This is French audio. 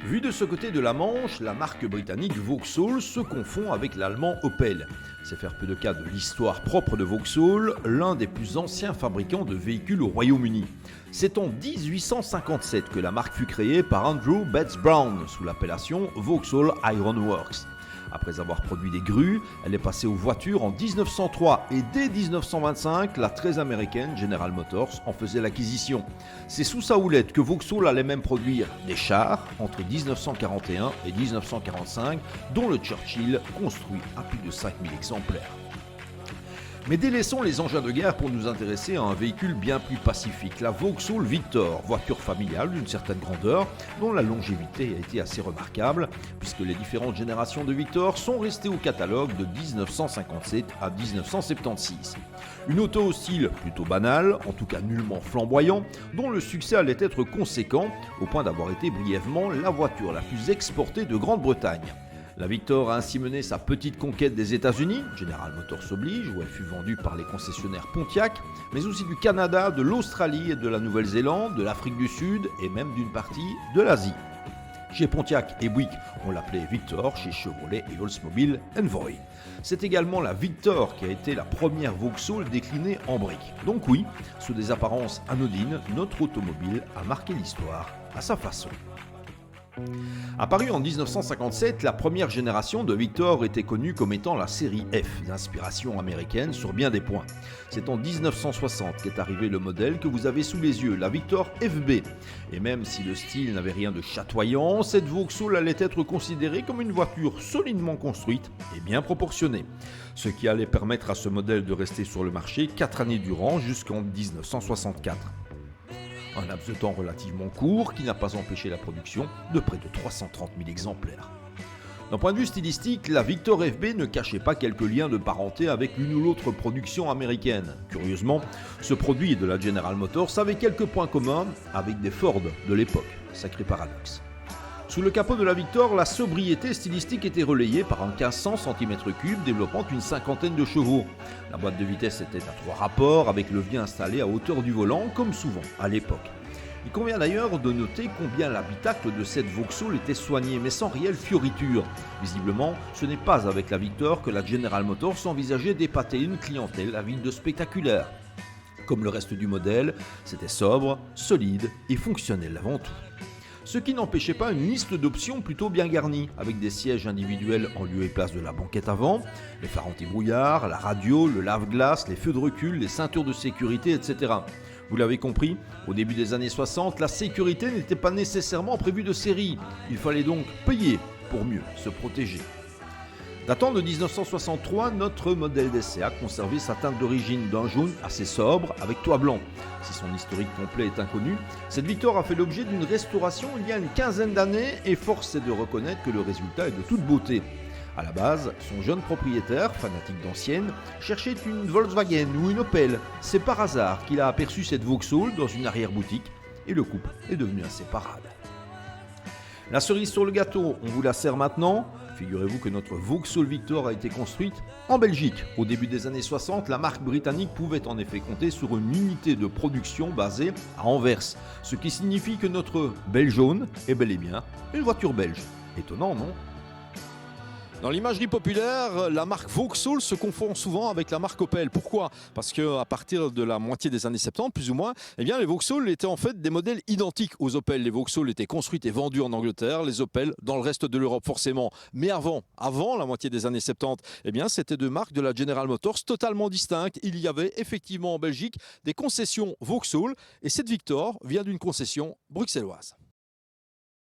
Vu de ce côté de la Manche, la marque britannique Vauxhall se confond avec l'allemand Opel. C'est faire peu de cas de l'histoire propre de Vauxhall, l'un des plus anciens fabricants de véhicules au Royaume-Uni. C'est en 1857 que la marque fut créée par Andrew Betts Brown sous l'appellation Vauxhall Iron Works. Après avoir produit des grues, elle est passée aux voitures en 1903 et dès 1925, la très américaine General Motors en faisait l'acquisition. C'est sous sa houlette que Vauxhall allait même produire des chars entre 1941 et 1945, dont le Churchill construit à plus de 5000 exemplaires. Mais délaissons les engins de guerre pour nous intéresser à un véhicule bien plus pacifique, la Vauxhall Victor, voiture familiale d'une certaine grandeur, dont la longévité a été assez remarquable, puisque les différentes générations de Victor sont restées au catalogue de 1957 à 1976. Une auto au style plutôt banal, en tout cas nullement flamboyant, dont le succès allait être conséquent, au point d'avoir été brièvement la voiture la plus exportée de Grande-Bretagne. La Victor a ainsi mené sa petite conquête des États-Unis, General Motors oblige, où elle fut vendue par les concessionnaires Pontiac, mais aussi du Canada, de l'Australie et de la Nouvelle-Zélande, de l'Afrique du Sud et même d'une partie de l'Asie. Chez Pontiac et Buick, on l'appelait Victor, chez Chevrolet et Oldsmobile, Envoy. C'est également la Victor qui a été la première Vauxhall déclinée en briques. Donc oui, sous des apparences anodines, notre automobile a marqué l'histoire à sa façon. Apparue en 1957, la première génération de Victor était connue comme étant la série F, d'inspiration américaine sur bien des points. C'est en 1960 qu'est arrivé le modèle que vous avez sous les yeux, la Victor FB. Et même si le style n'avait rien de chatoyant, cette Vauxhall allait être considérée comme une voiture solidement construite et bien proportionnée. Ce qui allait permettre à ce modèle de rester sur le marché 4 années durant jusqu'en 1964. Un laps de temps relativement court qui n'a pas empêché la production de près de 330 000 exemplaires. D'un point de vue stylistique, la Victor FB ne cachait pas quelques liens de parenté avec l'une ou l'autre production américaine. Curieusement, ce produit de la General Motors avait quelques points communs avec des Ford de l'époque. Sacré paradoxe. Sous le capot de la Victor, la sobriété stylistique était relayée par un 1500 cm3 développant une cinquantaine de chevaux. La boîte de vitesse était à 3 rapports avec levier installé à hauteur du volant, comme souvent à l'époque. Il convient d'ailleurs de noter combien l'habitacle de cette Vauxhall était soigné, mais sans réelle fioriture. Visiblement, ce n'est pas avec la Victor que la General Motors envisageait d'épater une clientèle avide de spectaculaire. Comme le reste du modèle, c'était sobre, solide et fonctionnel avant tout. Ce qui n'empêchait pas une liste d'options plutôt bien garnie, avec des sièges individuels en lieu et place de la banquette avant, les phares anti-brouillard, la radio, le lave-glace, les feux de recul, les ceintures de sécurité, etc. Vous l'avez compris, au début des années 60, la sécurité n'était pas nécessairement prévue de série. Il fallait donc payer pour mieux se protéger. Datant de 1963, notre modèle d'essai a conservé sa teinte d'origine d'un jaune assez sobre avec toit blanc. Si son historique complet est inconnu, cette Victor a fait l'objet d'une restauration il y a une quinzaine d'années et force est de reconnaître que le résultat est de toute beauté. À la base, son jeune propriétaire, fanatique d'ancienne, cherchait une Volkswagen ou une Opel. C'est par hasard qu'il a aperçu cette Vauxhall dans une arrière-boutique et le couple est devenu inséparable. La cerise sur le gâteau, on vous la sert maintenant. Figurez-vous que notre Vauxhall Victor a été construite en Belgique. Au début des années 60, la marque britannique pouvait en effet compter sur une unité de production basée à Anvers. Ce qui signifie que notre belle jaune est bel et bien une voiture belge. Étonnant, non ? Dans l'imagerie populaire, la marque Vauxhall se confond souvent avec la marque Opel. Pourquoi ? Parce qu'à partir de la moitié des années 70, plus ou moins, eh bien, les Vauxhall étaient en fait des modèles identiques aux Opel. Les Vauxhall étaient construites et vendues en Angleterre, les Opel dans le reste de l'Europe forcément. Mais avant la moitié des années 70, eh bien, c'était deux marques de la General Motors totalement distinctes. Il y avait effectivement en Belgique des concessions Vauxhall et cette Victor vient d'une concession bruxelloise.